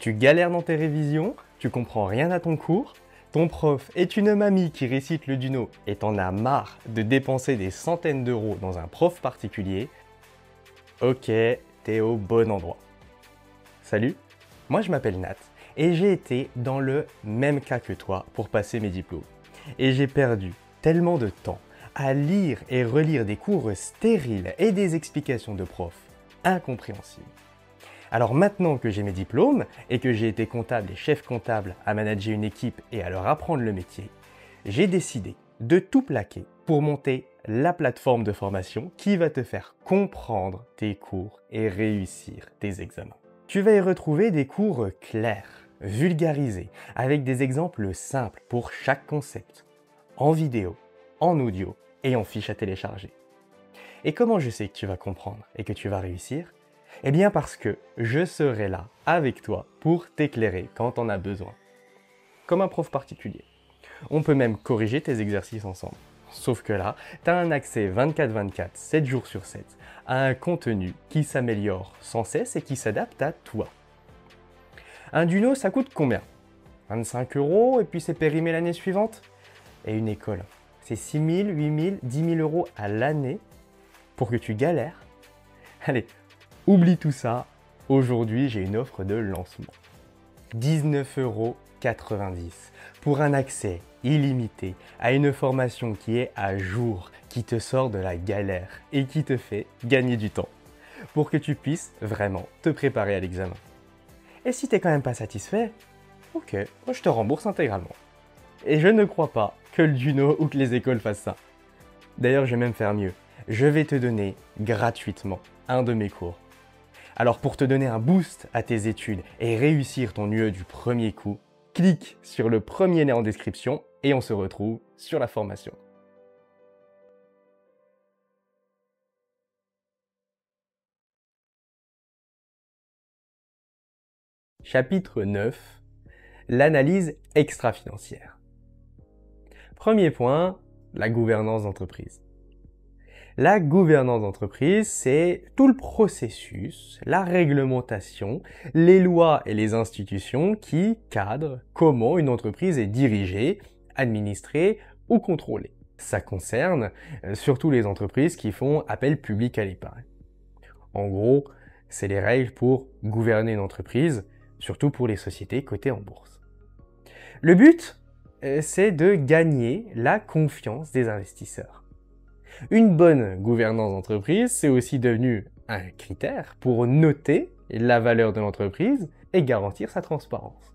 Tu galères dans tes révisions, tu comprends rien à ton cours, ton prof est une mamie qui récite le Duno et t'en as marre de dépenser des centaines d'euros dans un prof particulier. Ok, t'es au bon endroit. Salut, moi je m'appelle Nat et j'ai été dans le même cas que toi pour passer mes diplômes. Et j'ai perdu tellement de temps à lire et relire des cours stériles et des explications de profs incompréhensibles. Alors maintenant que j'ai mes diplômes et que j'ai été comptable et chef comptable à manager une équipe et à leur apprendre le métier, j'ai décidé de tout plaquer pour monter la plateforme de formation qui va te faire comprendre tes cours et réussir tes examens. Tu vas y retrouver des cours clairs, vulgarisés, avec des exemples simples pour chaque concept, en vidéo, en audio et en fiche à télécharger. Et comment je sais que tu vas comprendre et que tu vas réussir ? Eh bien parce que je serai là avec toi pour t'éclairer quand on a besoin. Comme un prof particulier. On peut même corriger tes exercices ensemble. Sauf que là, tu as un accès 24/24, 7 jours sur 7, à un contenu qui s'améliore sans cesse et qui s'adapte à toi. Un Duno, ça coûte combien ? 25 € et puis c'est périmé l'année suivante ? Et une école, c'est 6 000, 8 000, 10 000 € à l'année pour que tu galères ? Allez, oublie tout ça, aujourd'hui j'ai une offre de lancement. 19,90 € pour un accès illimité à une formation qui est à jour, qui te sort de la galère et qui te fait gagner du temps pour que tu puisses vraiment te préparer à l'examen. Et si t'es quand même pas satisfait, ok, moi je te rembourse intégralement. Et je ne crois pas que le Duno ou que les écoles fassent ça. D'ailleurs, je vais même faire mieux. Je vais te donner gratuitement un de mes cours. Alors pour te donner un boost à tes études et réussir ton UE du premier coup, clique sur le premier lien en description et on se retrouve sur la formation. Chapitre 9. L'analyse extra-financière. Premier point, la gouvernance d'entreprise. La gouvernance d'entreprise, c'est tout le processus, la réglementation, les lois et les institutions qui cadrent comment une entreprise est dirigée, administrée ou contrôlée. Ça concerne surtout les entreprises qui font appel public à l'épargne. En gros, c'est les règles pour gouverner une entreprise, surtout pour les sociétés cotées en bourse. Le but, c'est de gagner la confiance des investisseurs. Une bonne gouvernance d'entreprise, c'est aussi devenu un critère pour noter la valeur de l'entreprise et garantir sa transparence.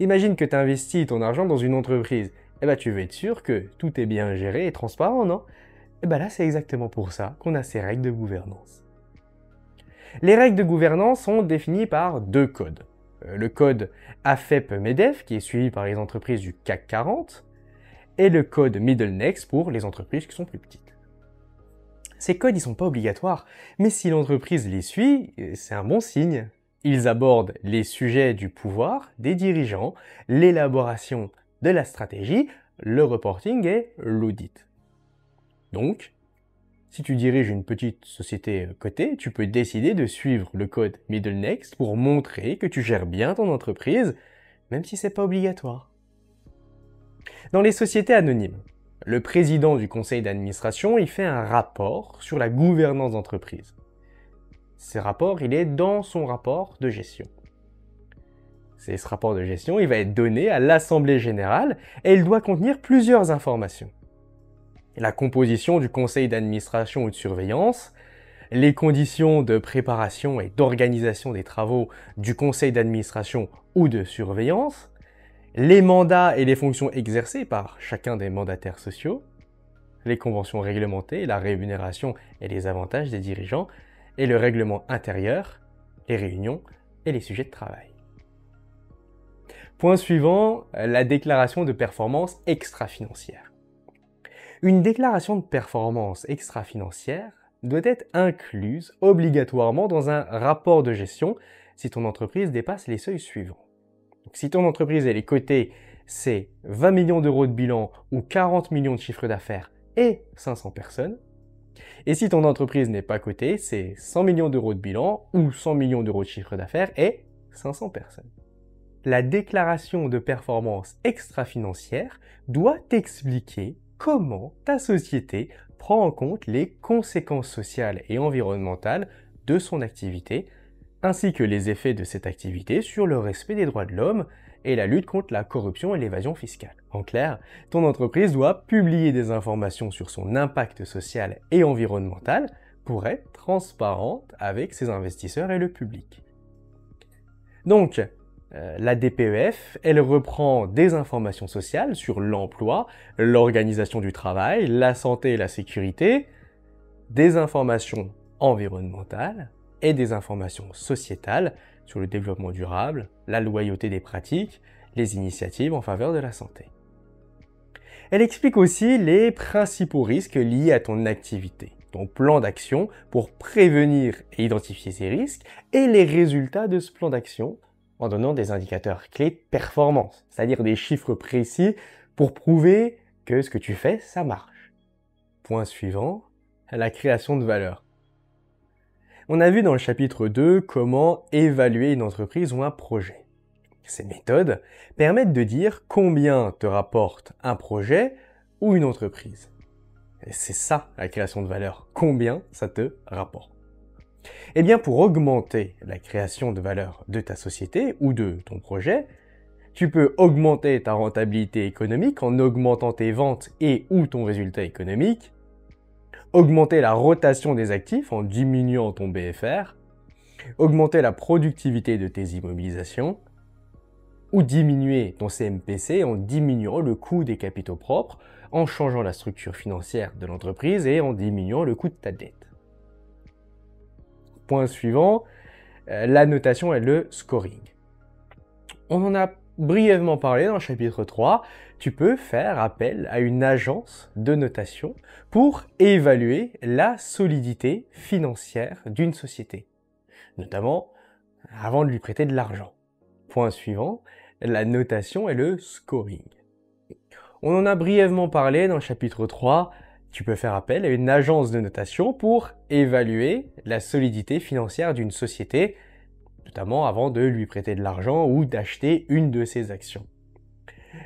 Imagine que tu investis ton argent dans une entreprise, tu veux être sûr que tout est bien géré et transparent, non ? Là, c'est exactement pour ça qu'on a ces règles de gouvernance. Les règles de gouvernance sont définies par deux codes. Le code AFEP-MEDEF, qui est suivi par les entreprises du CAC 40, et le code Middle Next pour les entreprises qui sont plus petites. Ces codes, ils sont pas obligatoires, mais si l'entreprise les suit, c'est un bon signe. Ils abordent les sujets du pouvoir, des dirigeants, l'élaboration de la stratégie, le reporting et l'audit. Donc, si tu diriges une petite société cotée, tu peux décider de suivre le code Middle Next pour montrer que tu gères bien ton entreprise, même si c'est pas obligatoire. Dans les sociétés anonymes, le président du conseil d'administration, il fait un rapport sur la gouvernance d'entreprise. Ce rapport, il est dans son rapport de gestion. Ce rapport de gestion, il va être donné à l'Assemblée générale et il doit contenir plusieurs informations. La composition du conseil d'administration ou de surveillance, les conditions de préparation et d'organisation des travaux du conseil d'administration ou de surveillance, les mandats et les fonctions exercées par chacun des mandataires sociaux, les conventions réglementées, la rémunération et les avantages des dirigeants, et le règlement intérieur, les réunions et les sujets de travail. Point suivant, la déclaration de performance extra-financière. Une déclaration de performance extra-financière doit être incluse obligatoirement dans un rapport de gestion si ton entreprise dépasse les seuils suivants. Donc, si ton entreprise elle est cotée, c'est 20 millions d'euros de bilan ou 40 millions de chiffre d'affaires et 500 personnes. Et si ton entreprise n'est pas cotée, c'est 100 millions d'euros de bilan ou 100 millions d'euros de chiffre d'affaires et 500 personnes. La déclaration de performance extra-financière doit expliquer comment ta société prend en compte les conséquences sociales et environnementales de son activité, ainsi que les effets de cette activité sur le respect des droits de l'homme et la lutte contre la corruption et l'évasion fiscale. En clair, ton entreprise doit publier des informations sur son impact social et environnemental pour être transparente avec ses investisseurs et le public. Donc, la DPEF, elle reprend des informations sociales sur l'emploi, l'organisation du travail, la santé et la sécurité, des informations environnementales et des informations sociétales sur le développement durable, la loyauté des pratiques, les initiatives en faveur de la santé. Elle explique aussi les principaux risques liés à ton activité, ton plan d'action pour prévenir et identifier ces risques et les résultats de ce plan d'action en donnant des indicateurs clés de performance, c'est-à-dire des chiffres précis pour prouver que ce que tu fais, ça marche. Point suivant, la création de valeur. On a vu dans le chapitre 2 comment évaluer une entreprise ou un projet. Ces méthodes permettent de dire combien te rapporte un projet ou une entreprise. Et c'est ça la création de valeur, combien ça te rapporte. Eh bien, pour augmenter la création de valeur de ta société ou de ton projet, tu peux augmenter ta rentabilité économique en augmentant tes ventes et ou ton résultat économique, augmenter la rotation des actifs en diminuant ton BFR, augmenter la productivité de tes immobilisations, ou diminuer ton CMPC en diminuant le coût des capitaux propres, en changeant la structure financière de l'entreprise et en diminuant le coût de ta dette. Point suivant, la notation et le scoring. On en a brièvement parlé dans le chapitre 3. Tu peux faire appel à une agence de notation pour évaluer la solidité financière d'une société, notamment avant de lui prêter de l'argent. Point suivant, la notation et le scoring. On en a brièvement parlé dans le chapitre 3. Tu peux faire appel à une agence de notation pour évaluer la solidité financière d'une société, notamment avant de lui prêter de l'argent ou d'acheter une de ses actions.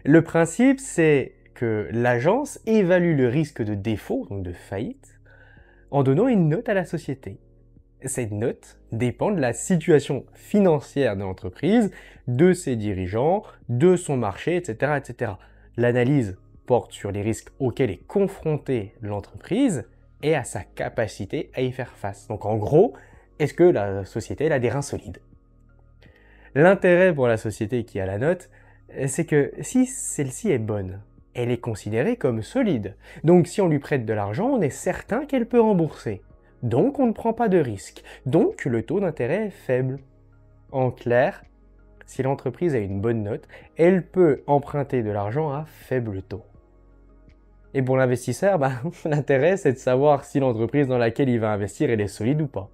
Le principe, c'est que l'agence évalue le risque de défaut, donc de faillite, en donnant une note à la société. Cette note dépend de la situation financière de l'entreprise, de ses dirigeants, de son marché, etc., etc. L'analyse porte sur les risques auxquels est confrontée l'entreprise et à sa capacité à y faire face. Donc en gros, est-ce que la société a des reins solides? L'intérêt pour la société qui a la note, c'est que si celle-ci est bonne, elle est considérée comme solide. Donc si on lui prête de l'argent, on est certain qu'elle peut rembourser. Donc on ne prend pas de risque. Donc le taux d'intérêt est faible. En clair, si l'entreprise a une bonne note, elle peut emprunter de l'argent à faible taux. Et pour l'investisseur, l'intérêt c'est de savoir si l'entreprise dans laquelle il va investir elle est solide ou pas.